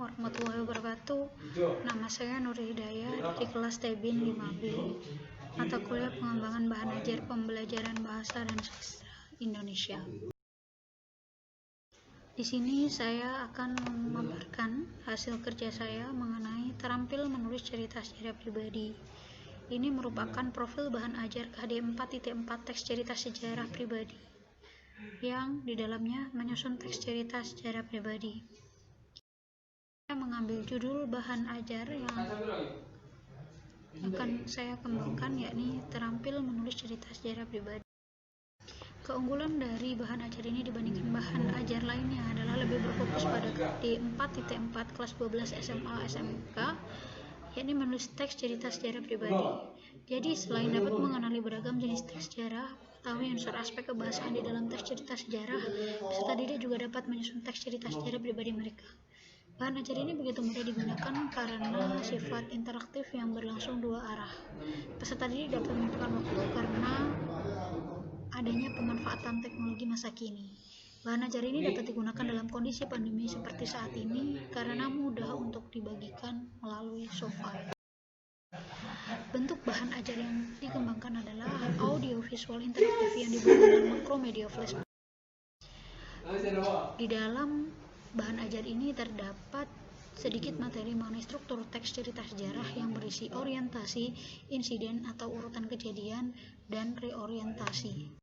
warahmatullahi wabarakatuh. Nama saya Nur Hidayah di kelas Tebin 5B, mata kuliah pengembangan bahan ajar pembelajaran bahasa dan sastra Indonesia. Di sini saya akan memaparkan hasil kerja saya mengenai terampil menulis cerita sejarah pribadi. Ini merupakan profil bahan ajar KD 4.4 teks cerita sejarah pribadi, yang di dalamnya menyusun teks cerita sejarah pribadi. Saya mengambil judul bahan ajar yang akan saya kembangkan, yakni terampil menulis cerita sejarah pribadi. Keunggulan dari bahan ajar ini dibandingkan bahan ajar lainnya adalah lebih berfokus pada KD 4.4 kelas 12 SMA SMK, yakni menulis teks cerita sejarah pribadi. Jadi selain dapat mengenali beragam jenis teks sejarah, mengetahui unsur aspek kebahasaan di dalam teks cerita sejarah, peserta didik juga dapat menyusun teks cerita sejarah pribadi mereka. Bahan ajar ini begitu mudah digunakan karena sifat interaktif yang berlangsung dua arah. Peserta didik dapat menentukan waktu karena adanya pemanfaatan teknologi masa kini. Bahan ajar ini dapat digunakan dalam kondisi pandemi seperti saat ini karena mudah untuk dibagikan melalui software. Bentuk bahan ajar yang dikembangkan adalah audio visual interaktif yang dibangun dengan Macromedia Flash. Di dalam bahan ajar ini terdapat sedikit materi mengenai struktur teks cerita sejarah yang berisi orientasi, insiden atau urutan kejadian, dan reorientasi.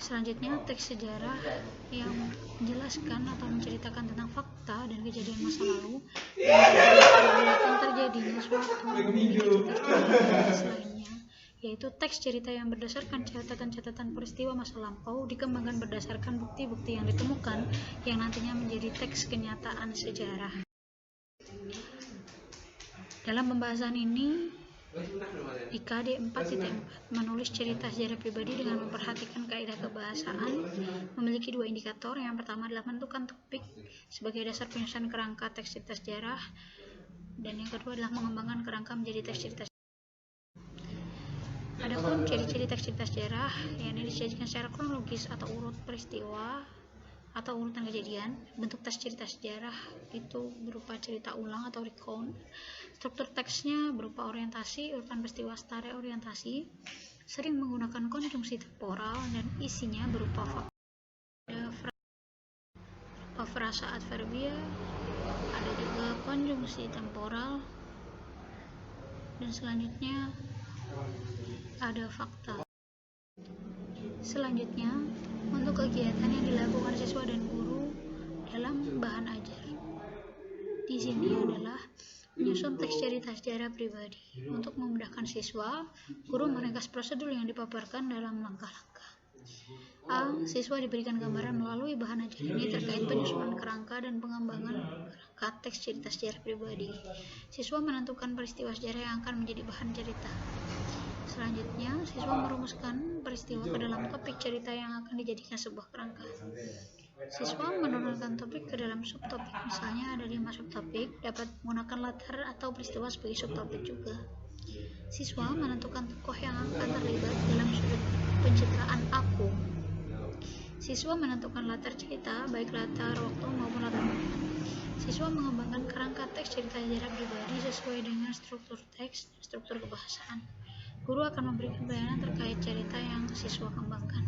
Selanjutnya, teks sejarah yang menjelaskan atau menceritakan tentang fakta dan kejadian masa lalu yang terjadinya suatu memiliki teks lainnya, yaitu teks cerita yang berdasarkan catatan-catatan peristiwa masa lampau dikembangkan berdasarkan bukti-bukti yang ditemukan yang nantinya menjadi teks kenyataan sejarah. Dalam pembahasan ini, di KD 4.4 menulis cerita sejarah pribadi dengan memperhatikan kaidah kebahasaan memiliki dua indikator. Yang pertama adalah menentukan topik sebagai dasar penyusunan kerangka teks cerita sejarah, dan yang kedua adalah mengembangkan kerangka menjadi teks cerita sejarah. Adapun ciri-ciri teks cerita sejarah yang disajikan secara kronologis atau urut peristiwa atau urutan kejadian. Bentuk teks cerita sejarah itu berupa cerita ulang atau recount. Struktur teksnya berupa orientasi, urutan peristiwa setara orientasi, sering menggunakan konjungsi temporal, dan isinya berupa frasa adverbia, ada juga konjungsi temporal, dan selanjutnya ada fakta. Selanjutnya, untuk kegiatan yang dilakukan siswa dan guru dalam bahan ajar di sini adalah menyusun teks cerita sejarah pribadi. Untuk memudahkan siswa, guru meringkas prosedur yang dipaparkan dalam langkah-langkah. A. Siswa diberikan gambaran melalui bahan ajar ini terkait penyusunan kerangka dan pengembangan kerangka teks cerita sejarah pribadi. Siswa menentukan peristiwa sejarah yang akan menjadi bahan cerita. Selanjutnya, siswa merumuskan peristiwa ke dalam topik cerita yang akan dijadikan sebuah kerangka. Siswa menurunkan topik ke dalam subtopik, misalnya ada 5 subtopik, dapat menggunakan latar atau peristiwa sebagai subtopik juga. Siswa menentukan tokoh yang akan terlibat dalam sudut pencitraan aku. Siswa menentukan latar cerita, baik latar waktu maupun latar motif. Siswa mengembangkan kerangka teks cerita sejarah pribadi sesuai dengan struktur teks dan struktur kebahasaan. Guru akan memberikan pelayanan terkait cerita yang siswa kembangkan.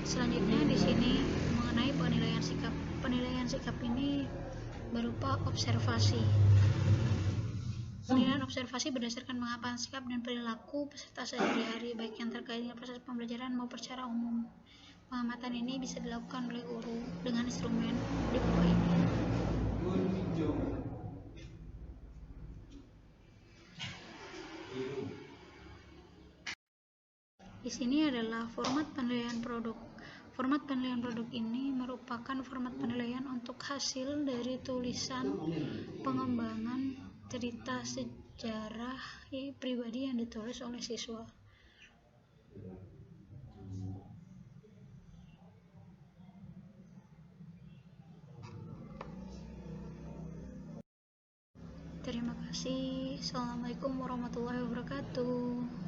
Selanjutnya di sini mengenai penilaian sikap. Penilaian sikap ini berupa observasi. Penilaian observasi berdasarkan pengamatan sikap dan perilaku peserta sehari-hari, baik yang terkait dengan proses pembelajaran maupun secara umum. Pengamatan ini bisa dilakukan oleh guru dengan instrumen di bawah ini. Di sini adalah format penilaian produk. Format penilaian produk ini merupakan format penilaian untuk hasil dari tulisan pengembangan cerita sejarah pribadi yang ditulis oleh siswa. Terima kasih. Assalamualaikum warahmatullahi wabarakatuh.